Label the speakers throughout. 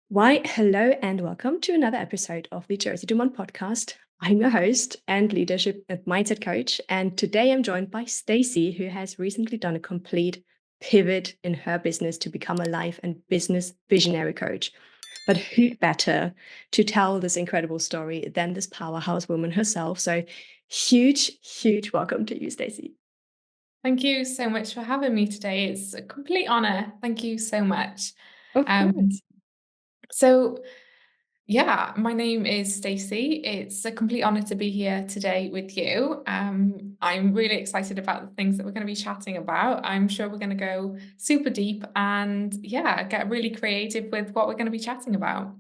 Speaker 1: Why, hello and welcome to another episode of the Jersey Dumont podcast. I'm your host and leadership and mindset coach, and today I'm joined by Stacey, who has recently done a complete pivot in her business to become a life and business visionary coach. But who better to tell this incredible story than this powerhouse woman herself? So huge welcome to you, Stacey.
Speaker 2: Thank you so much for having me today. It's a complete honor. Thank you so much.
Speaker 1: Of
Speaker 2: Um,
Speaker 1: course.
Speaker 2: so yeah, my name is Stacey. It's a complete honor to be here today with you. I'm really excited about the things that we're going to be chatting about. I'm sure we're going to go super deep and get really creative with what we're going to be chatting about.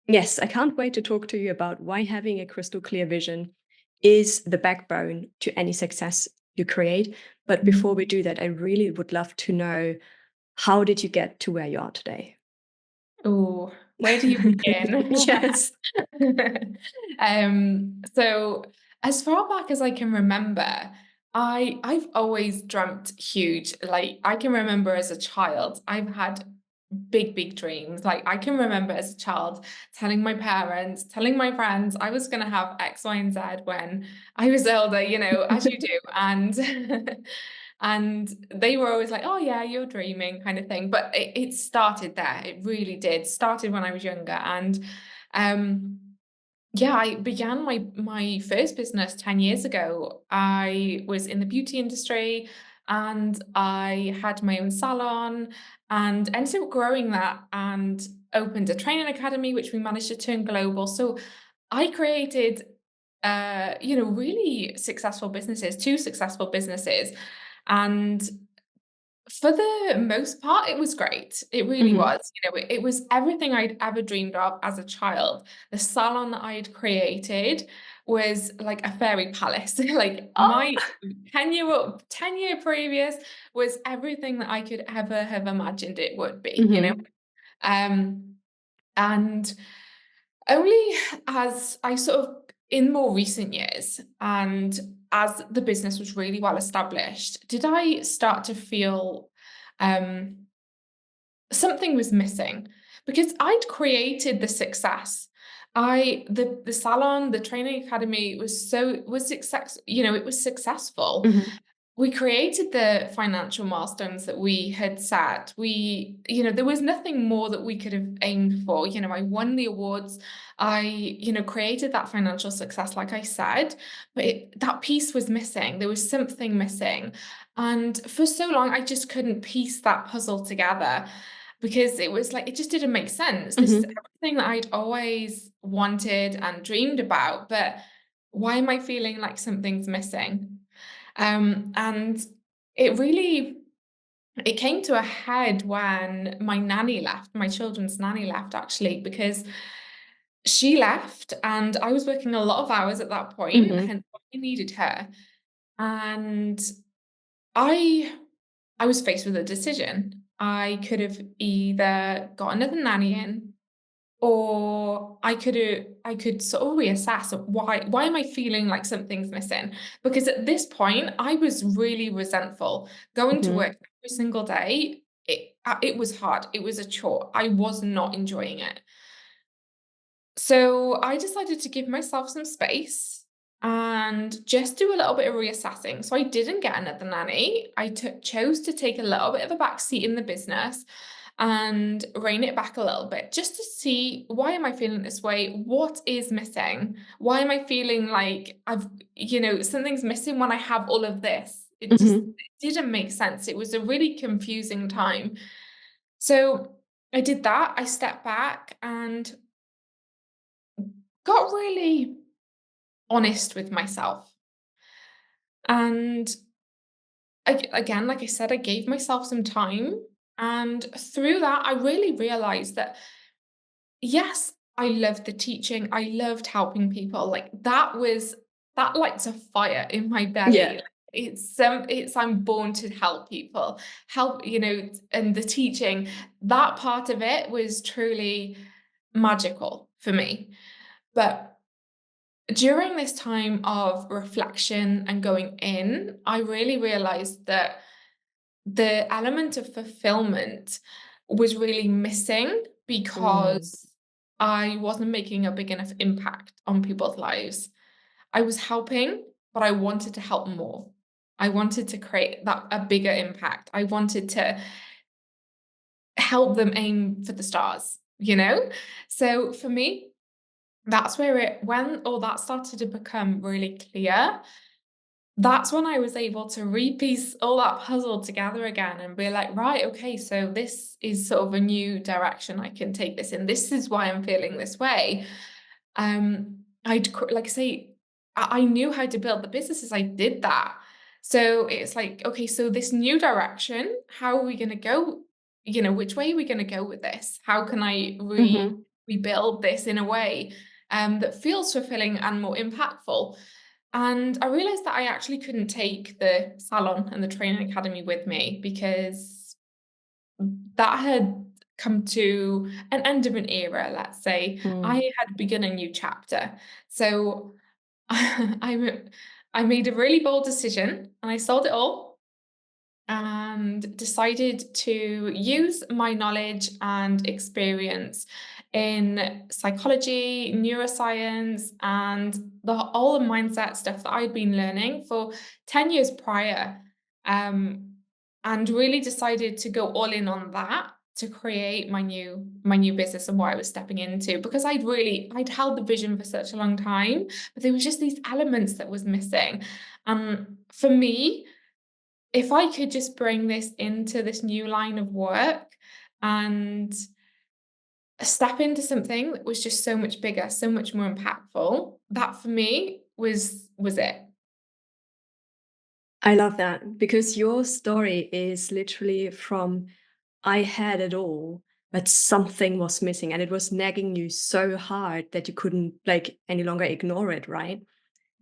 Speaker 1: Yes, I can't wait to talk to you about why having a crystal clear vision is the backbone to any success you create. But before we do that, I really would love to know, how did you get to where you are today?
Speaker 2: Oh, where do you begin?
Speaker 1: Yes.
Speaker 2: So as far back as I can remember, I've always dreamt huge. Like I can remember as a child, I've had big dreams. Like I can remember as a child telling my parents, telling my friends I was gonna have X, Y, and Z when I was older, as you do. And and they were always like, oh yeah, you're dreaming kind of thing. But it started there. It really did. Started when I was younger. And um I began my first business 10 years ago. I was in the beauty industry and I had my own salon and ended up growing that and opened a training academy, which we managed to turn global. So I created really successful businesses, two successful businesses. And for the most part, it was great. It really
Speaker 1: Mhm.
Speaker 2: was. It was everything I'd ever dreamed of as a child. The salon that I'd created was like a fairy palace. Like
Speaker 1: Oh.
Speaker 2: my 10-year previous was everything that I could ever have imagined it would be.
Speaker 1: Mhm.
Speaker 2: Um, and only as I sort of in more recent years and as the business was really well established, did I start to feel um, something was missing because I'd created the success. The salon, the training academy was success, it was successful.
Speaker 1: Mhm.
Speaker 2: We created the financial milestones that we had set. There was nothing more that we could have aimed for. I won the awards. I created that financial success, like I said, but that piece was missing. There was something missing. And for so long, I just couldn't piece that puzzle together because it was like, it just didn't make sense. This is
Speaker 1: Mhm.
Speaker 2: everything that I'd always wanted and dreamed about, but why am I feeling like something's missing? And it really it came to a head when my nanny left, my children's nanny left actually, because she left and I was working a lot of hours at that point,
Speaker 1: Mhm.
Speaker 2: hence why I needed her. And I I was faced with a decision. I could have either got another nanny in or I could sort of reassess why am I feeling like something's missing? Because at this point, I was really resentful. Going to
Speaker 1: Mhm.
Speaker 2: work every single day, it was hard. It was a chore. I was not enjoying it. So I decided to give myself some space and just do a little bit of reassessing. So I didn't get another nanny. Chose to take a little bit of a back seat in the business and rein it back a little bit just to see, why am I feeling this way? What is missing? Why am I feeling like something's missing when I have all of this?
Speaker 1: Mhm.
Speaker 2: It didn't make sense. It was a really confusing time. So I did that. I stepped back and got really honest with myself. And again, like I said, I gave myself some time. And through that, I really realized that, yes, I loved the teaching. I loved helping people. Like that lights a fire in my
Speaker 1: Yeah.
Speaker 2: belly. I'm born to help people, and the teaching, that part of it was truly magical for me. But during this time of reflection and going in, I really realized that the element of fulfillment was really missing
Speaker 1: Mm.
Speaker 2: because I wasn't making a big enough impact on people's lives. I was helping, but I wanted to help more. I wanted to create that a bigger impact. I wanted to help them aim for the stars, you know? So for me, that's where it when all that started to become really clear, that's when I was able to repiece all that puzzle together again and be like, right, okay, so this is sort of a new direction I can take this in. This is why I'm feeling this way. Like I say, I knew how to build the businesses. I did that. So it's like, okay, so this new direction, how are we going to go? You know, which way are we going to go with this? How can I
Speaker 1: Mhm.
Speaker 2: rebuild this in a way that feels fulfilling and more impactful? And I realized that I actually couldn't take the salon and the training academy with me because that had come to an end of an era, let's say.
Speaker 1: Mm.
Speaker 2: I had begun a new chapter. So I, I made a really bold decision and I sold it all and decided to use my knowledge and experience in psychology, neuroscience, and all the mindset stuff that I'd been learning for 10 years prior. Um, and really decided to go all in on that to create my new business and what I was stepping into because I'd held the vision for such a long time, but there was just these elements that was missing. For me, if I could just bring this into this new line of work and step into something that was just so much bigger, so much more impactful, that for me was it.
Speaker 1: I love that because your story is literally from I had it all, but something was missing and it was nagging you so hard that you couldn't like any longer ignore it, right?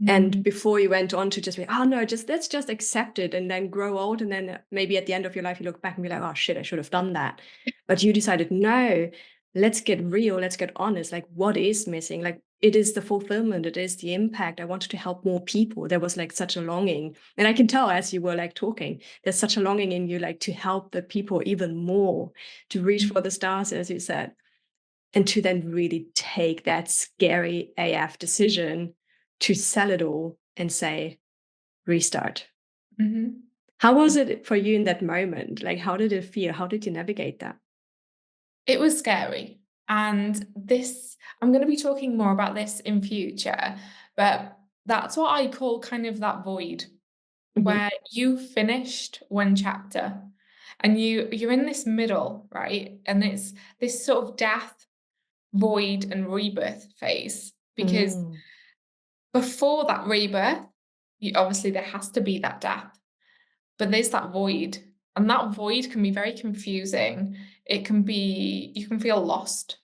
Speaker 1: And
Speaker 2: Mm,
Speaker 1: before you went on to just be, oh no, just let's just accept it and then grow old. And then maybe at the end of your life, you look back and be like, oh shit, I should have done that. But you decided, no, let's get real, let's get honest. Like, what is missing? Like, it is the fulfillment, it is the impact. I wanted to help more people. There was like such a longing. And I can tell as you were like talking, there's such a longing in you, like to help the people even more, to reach
Speaker 2: mm,
Speaker 1: for the stars, as you said, and to then really take that scary AF decision to sell it all and say, restart.
Speaker 2: mhm.
Speaker 1: How was it for you in that moment? Like, how did it feel? How did you navigate that?
Speaker 2: It was scary. And this I'm gonna be talking more about this in future, but that's what I call kind of that void
Speaker 1: Mhm.
Speaker 2: where you finished one chapter and you're in this middle, right? And it's this sort of death, void, and rebirth phase because
Speaker 1: Mm.
Speaker 2: before that rebirth, obviously there has to be that death, but there's that void, and that void can be very confusing. It can be you can feel lost,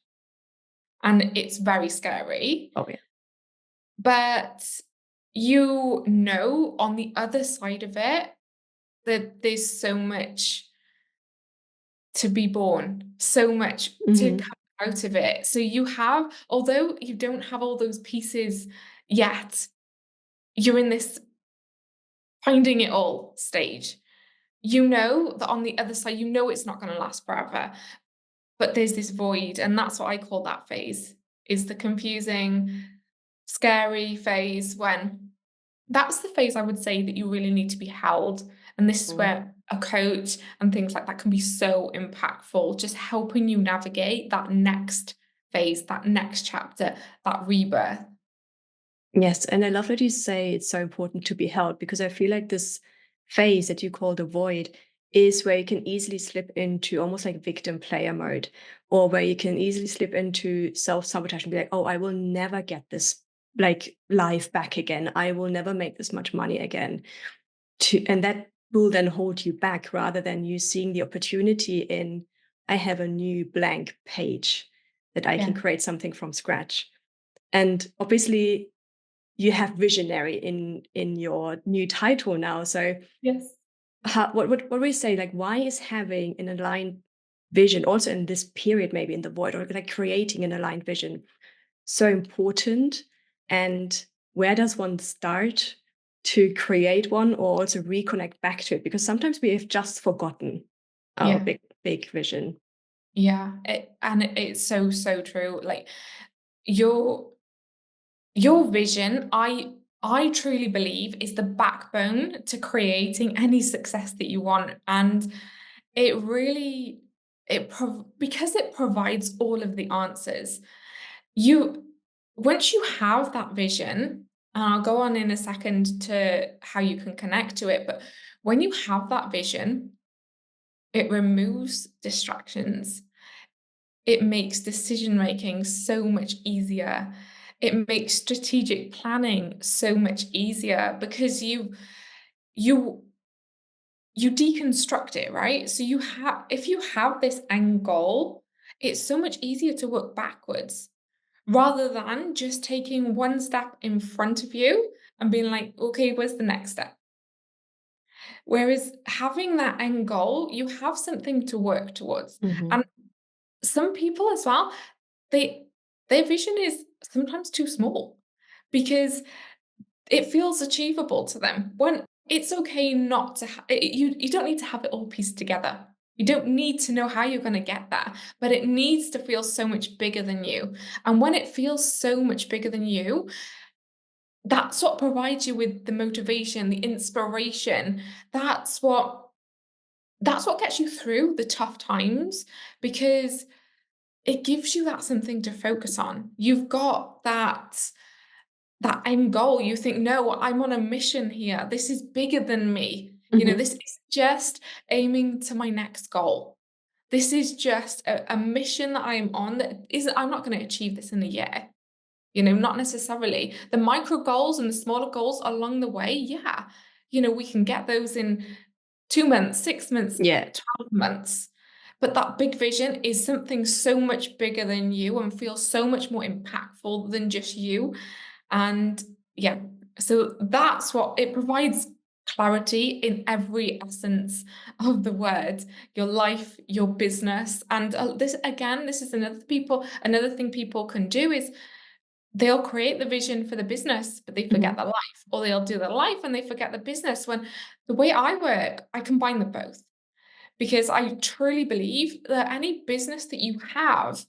Speaker 2: and it's very scary.
Speaker 1: Oh, yeah.
Speaker 2: But you know, on the other side of it, that there's so much to be born, so much to
Speaker 1: Mhm.
Speaker 2: come out of it. So you have, although you don't have all those pieces yet, you're in this finding it all stage. You know that on the other side, you know it's not going to last forever, but there's this void, and that's what I call that phase, is the confusing, scary phase when that's the phase I would say that you really need to be held. And this is
Speaker 1: Mm.
Speaker 2: where a coach and things like that can be so impactful, just helping you navigate that next phase, that next chapter, that rebirth.
Speaker 1: Yes, and I love that you say it's so important to be held because I feel like this phase that you call the void is where you can easily slip into almost like victim player mode, or where you can easily slip into self-sabotage and be like, oh, I will never get this like life back again. I will never make this much money again. And that will then hold you back rather than you seeing the opportunity in I have a new blank page that I can
Speaker 2: Yeah.
Speaker 1: create something from scratch. And obviously you have visionary in your new title now. So
Speaker 2: Yes.
Speaker 1: what do we say? Like, why is having an aligned vision also in this period, maybe in the void, or like creating an aligned vision, so important? And where does one start to create one or also reconnect back to it? Because sometimes we have just forgotten our
Speaker 2: Yeah.
Speaker 1: big vision.
Speaker 2: Yeah, it's so, so true. Like, your your vision, I truly believe, is the backbone to creating any success that you want. And it really because it provides all of the answers. You Once you have that vision, and I'll go on in a second to how you can connect to it, but when you have that vision, it removes distractions. It makes decision making so much easier. It makes strategic planning so much easier because you you deconstruct it, right? So you have if you have this end goal, it's so much easier to work backwards rather than just taking one step in front of you and being like, okay, where's the next step? Whereas having that end goal, you have something to work towards.
Speaker 1: Mhm.
Speaker 2: And some people as well, they their vision is sometimes too small because it feels achievable to them. When it's okay not to you don't need to have it all pieced together. You don't need to know how you're going to get there, but it needs to feel so much bigger than you. And when it feels so much bigger than you, that's what provides you with the motivation, the inspiration. That's what that's what gets you through the tough times because it gives you that something to focus on. You've got that end goal. You think, no, I'm on a mission here. This is bigger than me.
Speaker 1: Mhm.
Speaker 2: This is just aiming to my next goal. This is just a mission that I'm on that isn't, I'm not going to achieve this in a year. Not necessarily. The micro goals and the smaller goals along the way, yeah. We can get those in 2 months, 6 months,
Speaker 1: Yeah.
Speaker 2: 12 months. But that big vision is something so much bigger than you and feels so much more impactful than just you. And yeah, so that's what it provides: clarity in every essence of the word, your life, your business. And this is another thing people can do is they'll create the vision for the business, but they forget
Speaker 1: Mhm.
Speaker 2: the life, or they'll do the life and they forget the business. When the way I work, I combine them both because I truly believe that any business that you have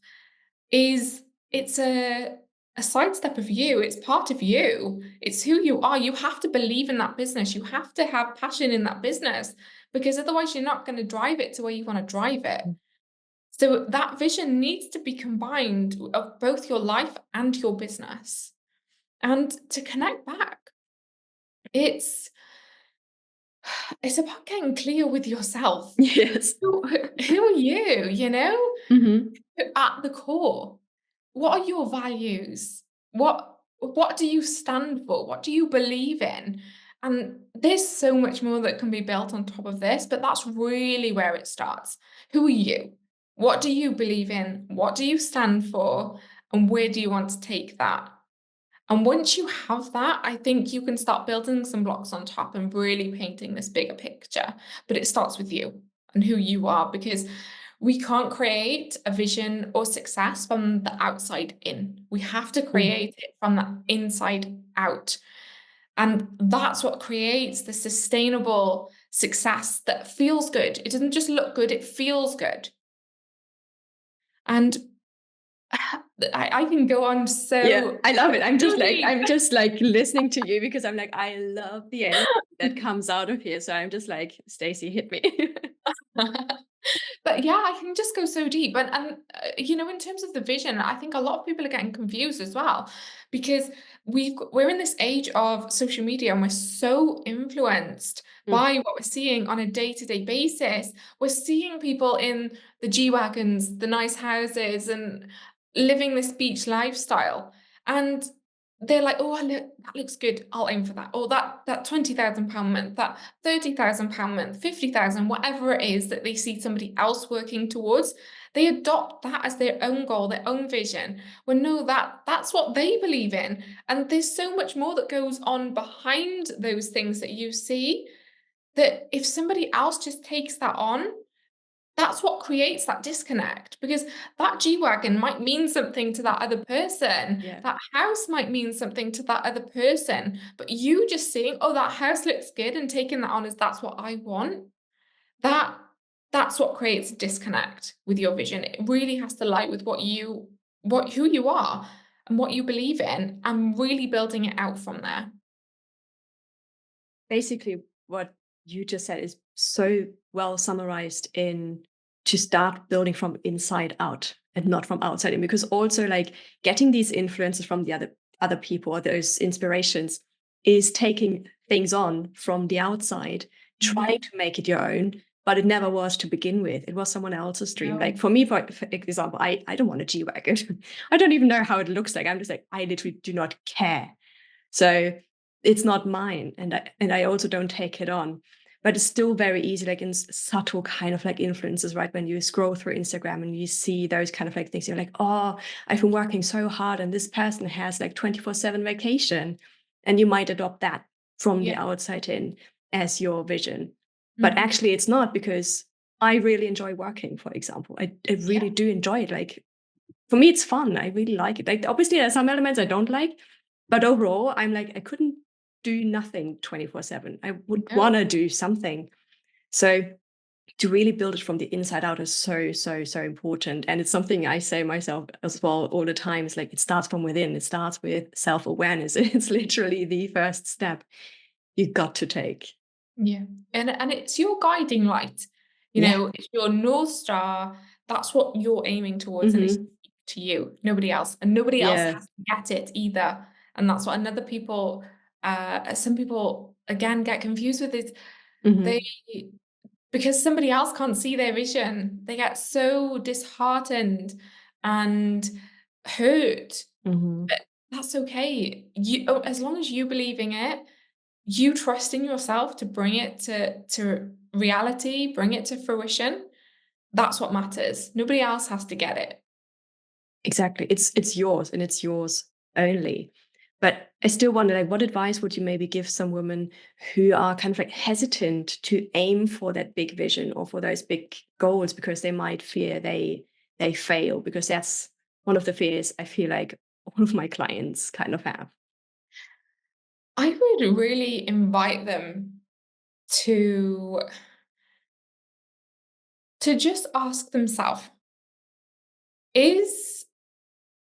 Speaker 2: is it's a sidestep of you. It's part of you. It's who you are. You have to believe in that business. You have to have passion in that business because otherwise you're not going to drive it to where you want to drive it. So that vision needs to be combined of both your life and your business. And to connect back, it's it's about getting clear with yourself.
Speaker 1: Yes.
Speaker 2: Who are you,
Speaker 1: Mhm.
Speaker 2: at the core? What are your values? What do you stand for? What do you believe in? And there's so much more that can be built on top of this, but that's really where it starts. Who are you? What do you believe in? What do you stand for? And where do you want to take that? And once you have that, I think you can start building some blocks on top and really painting this bigger picture. But it starts with you and who you are because we can't create a vision or success from the outside in. We have to
Speaker 1: Mm.
Speaker 2: create it from the inside out. And that's what creates the sustainable success that feels good. It doesn't just look good, it feels good. And I can go on
Speaker 1: Yeah,
Speaker 2: so,
Speaker 1: I love it. I'm just
Speaker 2: so
Speaker 1: like
Speaker 2: deep.
Speaker 1: I'm just like listening to you because I'm like, I love the energy that comes out of here. So I'm just like, Stacey, hit me.
Speaker 2: But yeah, I can just go so deep. And in terms of the vision, I think a lot of people are getting confused as well because we're in this age of social media and we're so influenced
Speaker 1: Mm.
Speaker 2: by what we're seeing on a day-to-day basis. We're seeing people in the G-Wagons, the nice houses, and living this beach lifestyle. And they're like, oh, that looks good. I'll aim for that. Or that £20,000 month, that £30,000 month, 50,000, whatever it is that they see somebody else working towards, they adopt that as their own goal, their own vision. When no, that's what they believe in. And there's so much more that goes on behind those things that you see that if somebody else just takes that on, that's what creates that disconnect because that G-Wagon might mean something to that other person.
Speaker 1: Yeah.
Speaker 2: That house might mean something to that other person. But you just seeing, oh, that house looks good and taking that on as that's what I want. That that's what creates a disconnect with your vision. It really has to lie with who you are and what you believe in, and really building it out from there.
Speaker 1: Basically, what you just said is so well summarized in to start building from inside out and not from outside in, because also like getting these influences from the other people or those inspirations is taking things on from the outside,
Speaker 2: Mhm.
Speaker 1: trying to make it your own, but it never was to begin with. It was someone else's dream. Like
Speaker 2: No.
Speaker 1: for me, for example, I don't want a G-Wagon. I don't even know how it looks like. I'm just like, I literally do not care. So it's not mine, and I also don't take it on. But it's still very easy, like in subtle kind of like influences, right? When you scroll through Instagram and you see those kind of like things, you're like, oh, I've been working so hard, and this person has like 24/7 vacation. And you might adopt that from the
Speaker 2: Yeah.
Speaker 1: outside in as your vision. But
Speaker 2: Mhm.
Speaker 1: actually, it's not, because I really enjoy working, for example. I
Speaker 2: Yeah.
Speaker 1: really do enjoy it. Like for me, it's fun. I really like it. Like obviously there's some elements I don't like, but overall, I'm like, I couldn't do nothing 24/7. I would
Speaker 2: No.
Speaker 1: wanna do something. So to really build it from the inside out is so, so, so important. And it's something I say myself as well all the time. It's like it starts from within. It starts with self-awareness. It's literally the first step you got to take.
Speaker 2: Yeah. And it's your guiding light. You
Speaker 1: Yeah.
Speaker 2: know, it's your North Star. That's what you're aiming towards, and it's
Speaker 1: Mhm.
Speaker 2: to you, nobody else. And nobody else
Speaker 1: Yeah.
Speaker 2: has to get it either. And that's what another people some people again get confused with it. They
Speaker 1: Mhm.
Speaker 2: Because somebody else can't see their vision, they get so disheartened and hurt.
Speaker 1: Mhm.
Speaker 2: But that's okay. As long as you believing it, you trust in yourself to bring it to reality, bring it to fruition, that's what matters. Nobody else has to get it.
Speaker 1: Exactly. It's yours, and it's yours only. But I still wonder, like, what advice would you maybe give some women who are kind of like hesitant to aim for that big vision or for those big goals because they might fear they fail? Because that's one of the fears I feel like all of my clients kind of have.
Speaker 2: I would really invite them to just ask themselves, is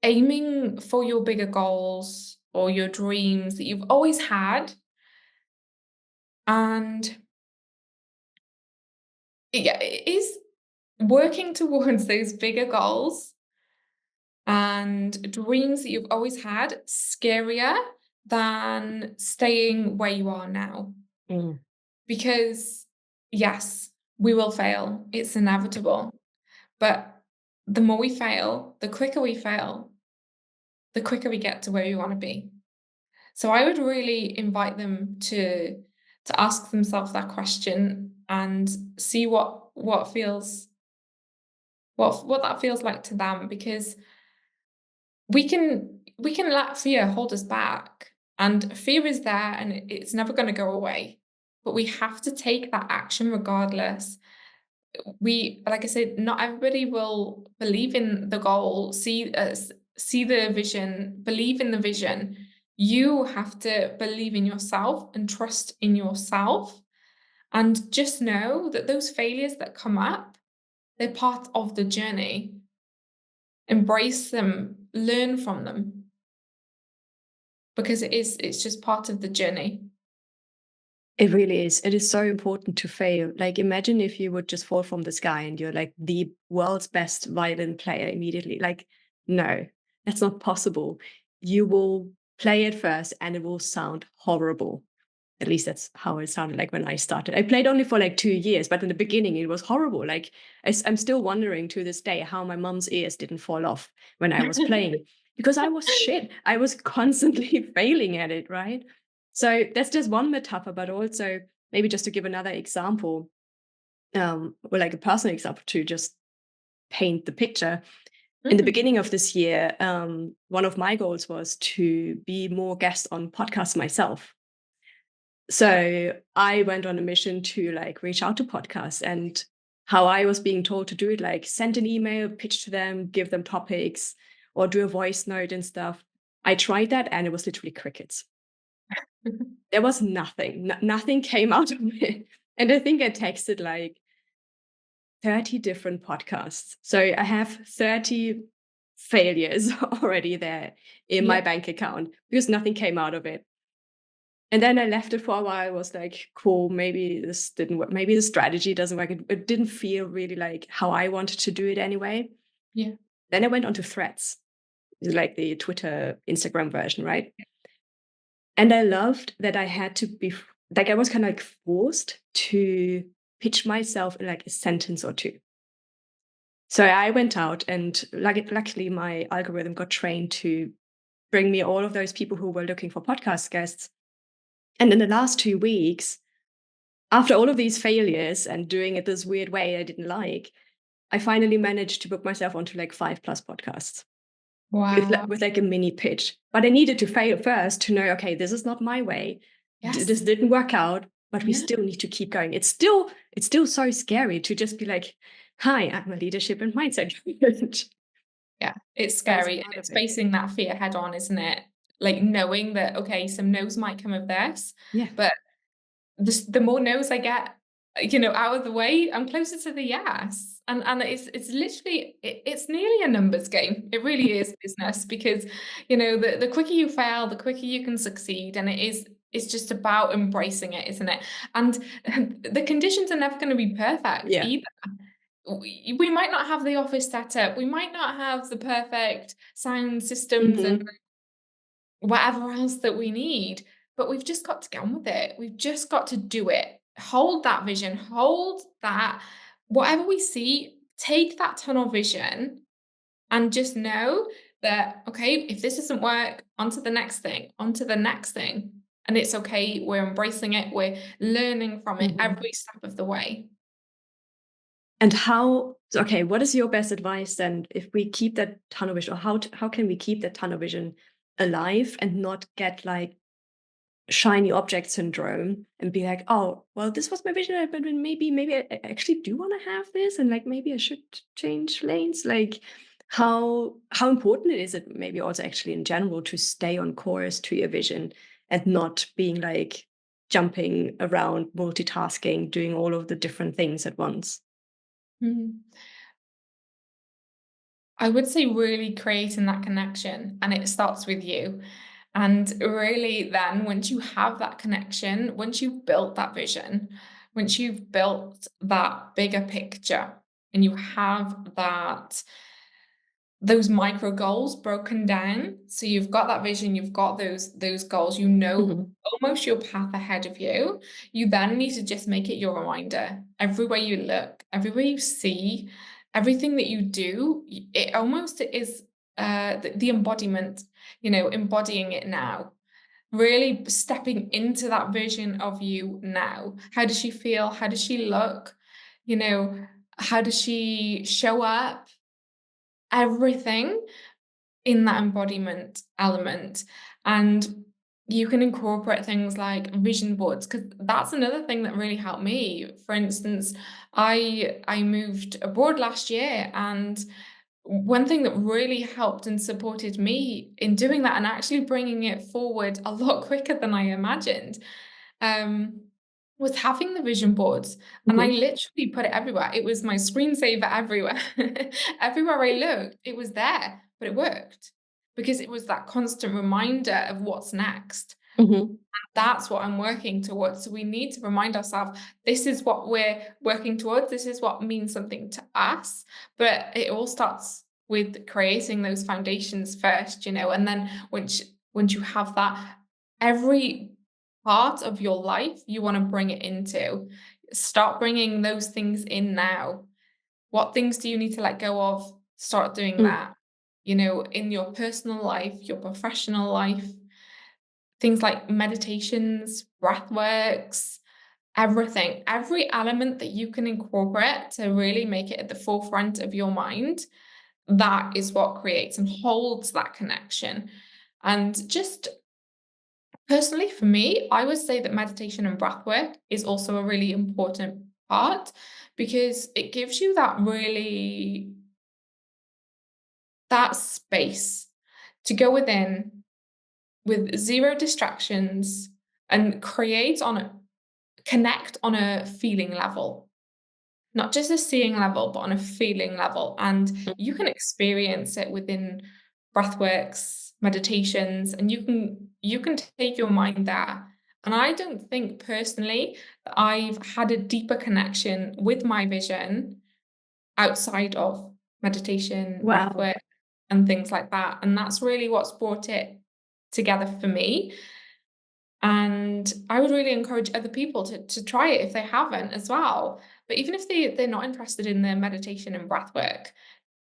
Speaker 2: aiming for your bigger goals or your dreams that you've always had, and yeah, is working towards those bigger goals and dreams that you've always had scarier than staying where you are now?
Speaker 1: Mm.
Speaker 2: Because yes, we will fail. It's inevitable. But the more we fail, the quicker we get to where we want to be. So I would really invite them to ask themselves that question and see what feels what that feels like to them, because we can let fear hold us back, and fear is there and it's never going to go away, but we have to take that action regardless. We Like I said, not everybody will believe in the goal, see the vision, believe in the vision. You have to believe in yourself and trust in yourself, and just know that those failures that come up, they're part of the journey. Embrace them, learn from them, because it's just part of the journey.
Speaker 1: It really is. It is so important to fail. Like, imagine if you would just fall from the sky and you're like the world's best violin player immediately. Like, no, that's not possible. You will play it first and it will sound horrible. At least that's how it sounded like when I started. I played only for like 2 years, but in the beginning it was horrible. Like, I'm still wondering to this day how my mom's ears didn't fall off when I was playing, because I was shit. I was constantly failing at it, right? So that's just one metaphor, but also maybe just to give another example, or like a personal example to just paint the picture. In the
Speaker 2: Mm.
Speaker 1: beginning of this year, one of my goals was to be more guest on podcasts myself. So I went on a mission to like reach out to podcasts, and how I was being told to do it, like send an email, pitch to them, give them topics, or do a voice note and stuff. I tried that and it was literally crickets. There was nothing. Nothing came out of it. And I think I texted like 30 different podcasts. So I have 30 failures already there in my
Speaker 2: Yeah,
Speaker 1: bank account because nothing came out of it. And then I left it for a while. I was like, cool, maybe this didn't work. Maybe the strategy doesn't work. It didn't feel really like how I wanted to do it anyway.
Speaker 2: yeah.
Speaker 1: Then I went on to Threads, like the Twitter, Instagram version, right? And I loved that I had to be like, I was kind of like forced to pitch myself in like a sentence or two. So I went out and luckily my algorithm got trained to bring me all of those people who were looking for podcast guests. And in the last 2 weeks, after all of these failures and doing it this weird way I didn't like, I finally managed to book myself onto like 5+ podcasts
Speaker 2: Wow.
Speaker 1: with like a mini pitch. But I needed to fail first to know, okay, this is not my way. This
Speaker 2: Yes.
Speaker 1: didn't work out, but we
Speaker 2: Yeah.
Speaker 1: still need to keep going. It's still so scary to just be like, hi, I'm a leadership and mindset coach.
Speaker 2: Yeah. It's
Speaker 1: But it's
Speaker 2: scary, and
Speaker 1: part of
Speaker 2: it's
Speaker 1: it.
Speaker 2: facing that fear head on, isn't it? Like, knowing that, okay, some no's might come of this,
Speaker 1: Yeah.
Speaker 2: but the more no's I get, out of the way, I'm closer to the yes. And it's literally it's nearly a numbers game. It really is business because, the quicker you fail, the quicker you can succeed. And it's just about embracing it, isn't it? And the conditions are never going to be perfect
Speaker 1: Yeah.
Speaker 2: either. We might not have the office set up. We might not have the perfect sound systems and
Speaker 1: Mhm.
Speaker 2: whatever else that we need. But we've just got to get on with it. We've just got to do it. Hold that vision, hold that, whatever we see, take that tunnel vision and just know that, okay, if this doesn't work, on to the next thing, on to the next thing. And it's okay. We're embracing it. We're learning from it
Speaker 1: Mhm.
Speaker 2: every step of the way.
Speaker 1: And okay, what is your best advice then if we keep that tunnel vision, or how can we keep that tunnel vision alive and not get like shiny object syndrome and be like, oh, well, this was my vision, but then maybe I actually do want to have this, and like maybe I should change lanes. Like, how important is it maybe also actually in general to stay on course to your vision and not being like jumping around, multitasking, doing all of the different things at once?
Speaker 2: Mhm. I would say really creating that connection, and it starts with you. And really, then once you have that connection, once you've built that vision, once you've built that bigger picture, and you have those micro goals broken down, so you've got that vision, you've got those goals,
Speaker 1: Mhm.
Speaker 2: almost your path ahead of you. You then need to just make it your reminder. Everywhere you look, everywhere you see, everything that you do, it almost is the embodiment, embodying it now, really stepping into that version of you now. How does she feel? How does she look? You know, how does she show up? Everything in that embodiment element. And you can incorporate things like vision boards, because that's another thing that really helped me. For instance, I moved abroad last year, and one thing that really helped and supported me in doing that and actually bringing it forward a lot quicker than I imagined, um, was having the vision boards. And I
Speaker 1: Mhm.
Speaker 2: literally put it everywhere. It was my screensaver everywhere. Everywhere I looked, it was there, but it worked because it was that constant reminder of what's next.
Speaker 1: Mhm.
Speaker 2: That's what I'm working towards. So we need to remind ourselves, this is what we're working towards. This is what means something to us. But it all starts with creating those foundations first, and then once you have that, every part of your life you want to bring it into. Start bringing those things in now. What things do you need to let go of? Start doing
Speaker 1: Mm.
Speaker 2: that. In your personal life, your professional life, things like meditations, breath works, everything, every element that you can incorporate to really make it at the forefront of your mind, that is what creates and holds that connection. And just personally, for me, I would say that meditation and breath work is also a really important part because it gives you that space to go within with zero distractions and connect on a feeling level. not just a seeing level, but on a feeling level. And you can experience it within breathworks, meditations, and you can take your mind there. And I don't think personally that I've had a deeper connection with my vision outside of meditation,
Speaker 1: Wow.
Speaker 2: breathwork, and things like that. And that's really what's brought it together for me. And I would really encourage other people to try it if they haven't as well. But even if they're not interested in the meditation and breath work,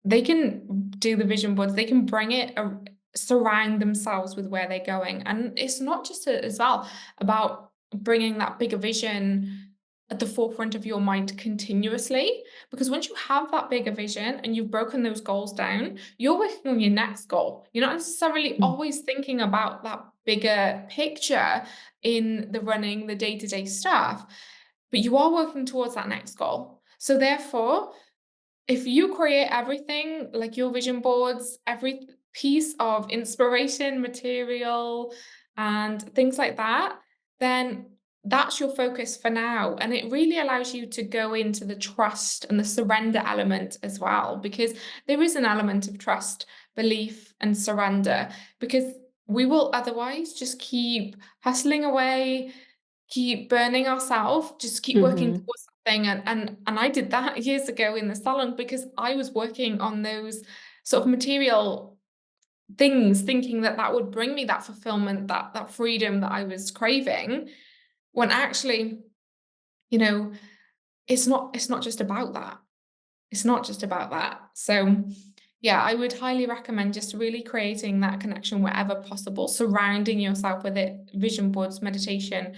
Speaker 2: they can do the vision boards. They can bring it, surround themselves with where they're going. And it's not just as well about bringing that bigger vision at the forefront of your mind continuously. Because once you have that bigger vision and you've broken those goals down, you're working on your next goal. You're not necessarily
Speaker 1: Mm.
Speaker 2: always thinking about that bigger picture in the running, the day to day stuff, but you are working towards that next goal. So, therefore, if you create everything, like your vision boards, every piece of inspiration, material, and things like that, then that's your focus for now. And it really allows you to go into the trust and the surrender element as well, because there is an element of trust, belief, and surrender, because we will otherwise just keep hustling away, keep burning ourselves, just keep working
Speaker 1: Mhm.
Speaker 2: towards something. And I did that years ago in the salon because I was working on those sort of material things, thinking that that would bring me that fulfillment, that freedom that I was craving. When actually, you know, it's not just about that. It's not just about that. So, yeah, I would highly recommend just really creating that connection wherever possible, surrounding yourself with it, vision boards, meditation,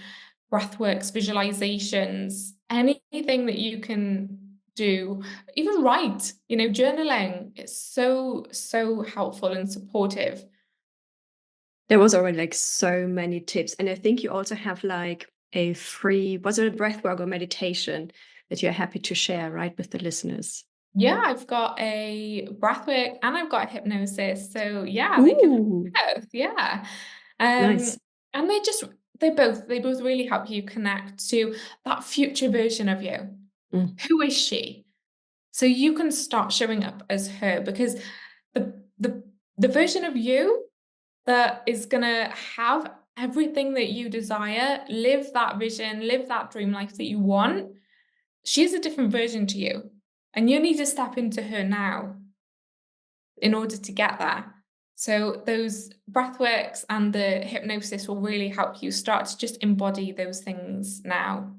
Speaker 2: breathworks, visualizations, anything that you can do, even write, journaling. It's so, so helpful and supportive.
Speaker 1: There was already like so many tips. And I think you also have like a free, was it a breathwork or meditation that you're happy to share, right, with the listeners?
Speaker 2: Yeah, I've got a breathwork and I've got a hypnosis. So yeah, they can
Speaker 1: Ooh,
Speaker 2: have both. Yeah. Um,
Speaker 1: nice.
Speaker 2: and they both really help you connect to that future version of you.
Speaker 1: Mm.
Speaker 2: Who is she? So you can start showing up as her, because the version of you that is gonna have everything that you desire, live that vision, live that dream life that you want, she's a different version to you. And you need to step into her now in order to get there. So those breath works and the hypnosis will really help you start to just embody those things now.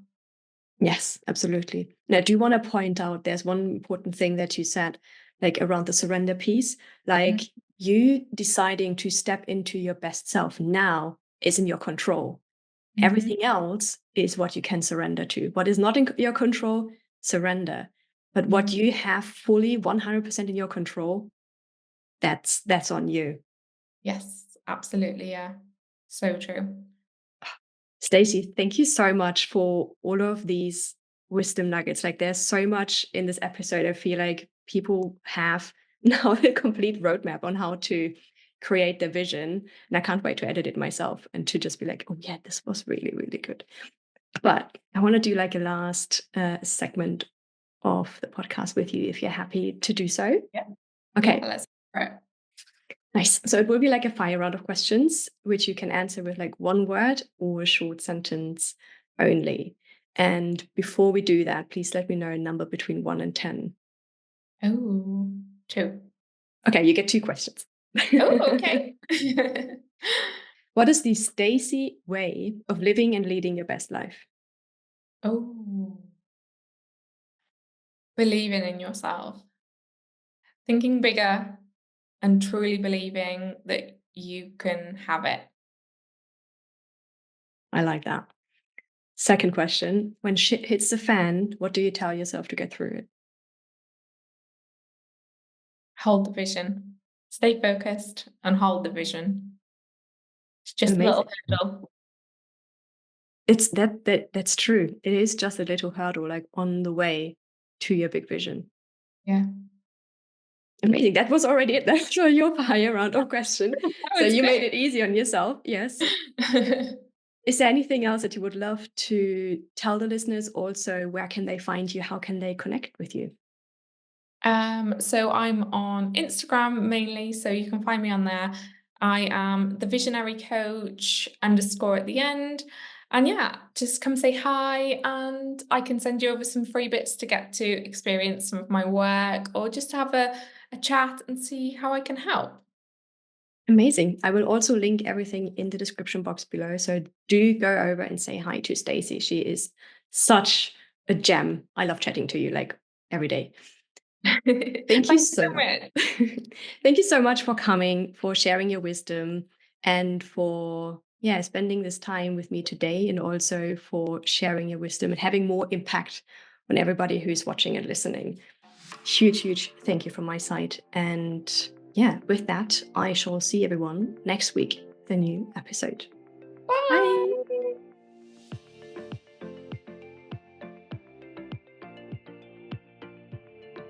Speaker 1: Yes, absolutely. Now, do you want to point out there's one important thing that you said, like around the surrender piece, like
Speaker 2: Mhm.
Speaker 1: you deciding to step into your best self now is in your control.
Speaker 2: Mhm.
Speaker 1: Everything else is what you can surrender to. What is not in your control, surrender. But what
Speaker 2: Mhm.
Speaker 1: you have fully 100% in your control, that's on you.
Speaker 2: Yes, absolutely. Yeah. So true.
Speaker 1: Stacey, thank you so much for all of these wisdom nuggets. Like there's so much in this episode. I feel like people have now a complete roadmap on how to create their vision. And I can't wait to edit it myself and to just be like, oh yeah, this was really, really good. But I want to do like a last segment of the podcast with you if you're happy to do so.
Speaker 2: Yeah. Yeah.
Speaker 1: Okay,
Speaker 2: Let's go for it.
Speaker 1: nice. So it will be like a fire round of questions, which you can answer with like one word or a short sentence only. And before we do that, please let me know a number between 1 and 10.
Speaker 2: Oh, two.
Speaker 1: Okay, you get two questions.
Speaker 2: Oh, okay.
Speaker 1: What is the Stacey way of living and leading your best life?
Speaker 2: Oh, believing in yourself, thinking bigger, and truly believing that you can have it.
Speaker 1: I like that. Second question, when shit hits the fan, what do you tell yourself to get through it?
Speaker 2: Hold the vision. Stay focused and hold the vision. It's just a little
Speaker 1: Amazing.
Speaker 2: hurdle.
Speaker 1: It's that's true. It is just a little hurdle like on the way to your big vision.
Speaker 2: Yeah.
Speaker 1: Amazing. That was already it. That's your fire round of question.
Speaker 2: That
Speaker 1: So
Speaker 2: was
Speaker 1: you made
Speaker 2: quick.
Speaker 1: it easy on yourself. Yes. Is there anything else that you would love to tell the listeners? Also, where can they find you? How can they connect with you?
Speaker 2: So I'm on Instagram mainly, so you can find me on there. I am the visionary coach underscore at the end. And yeah, just come say hi and I can send you over some free bits to get to experience some of my work or just to have a chat and see how I can help.
Speaker 1: Amazing. I will also link everything in the description box below. So do go over and say hi to Stacey. She is such a gem. I love chatting to you like every day. Thank you
Speaker 2: Thank you so
Speaker 1: so much.
Speaker 2: much.
Speaker 1: Thank you so much for coming, for sharing your wisdom, and for spending this time with me today, and also for sharing your wisdom and having more impact on everybody who's watching and listening. Huge, huge thank you from my side. And yeah, with that, I shall see everyone next week, the new episode. Bye.
Speaker 2: Bye.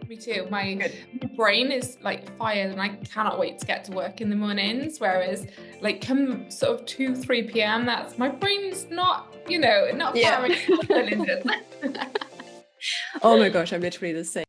Speaker 2: Me too.
Speaker 1: Good.
Speaker 2: My brain is like fired and I cannot wait to get to work in the mornings. Whereas like come sort of 2, 3 p.m., that's my brain's not, not
Speaker 1: Yeah.
Speaker 2: firing on all cylinders.
Speaker 1: Oh my gosh, I'm literally the same.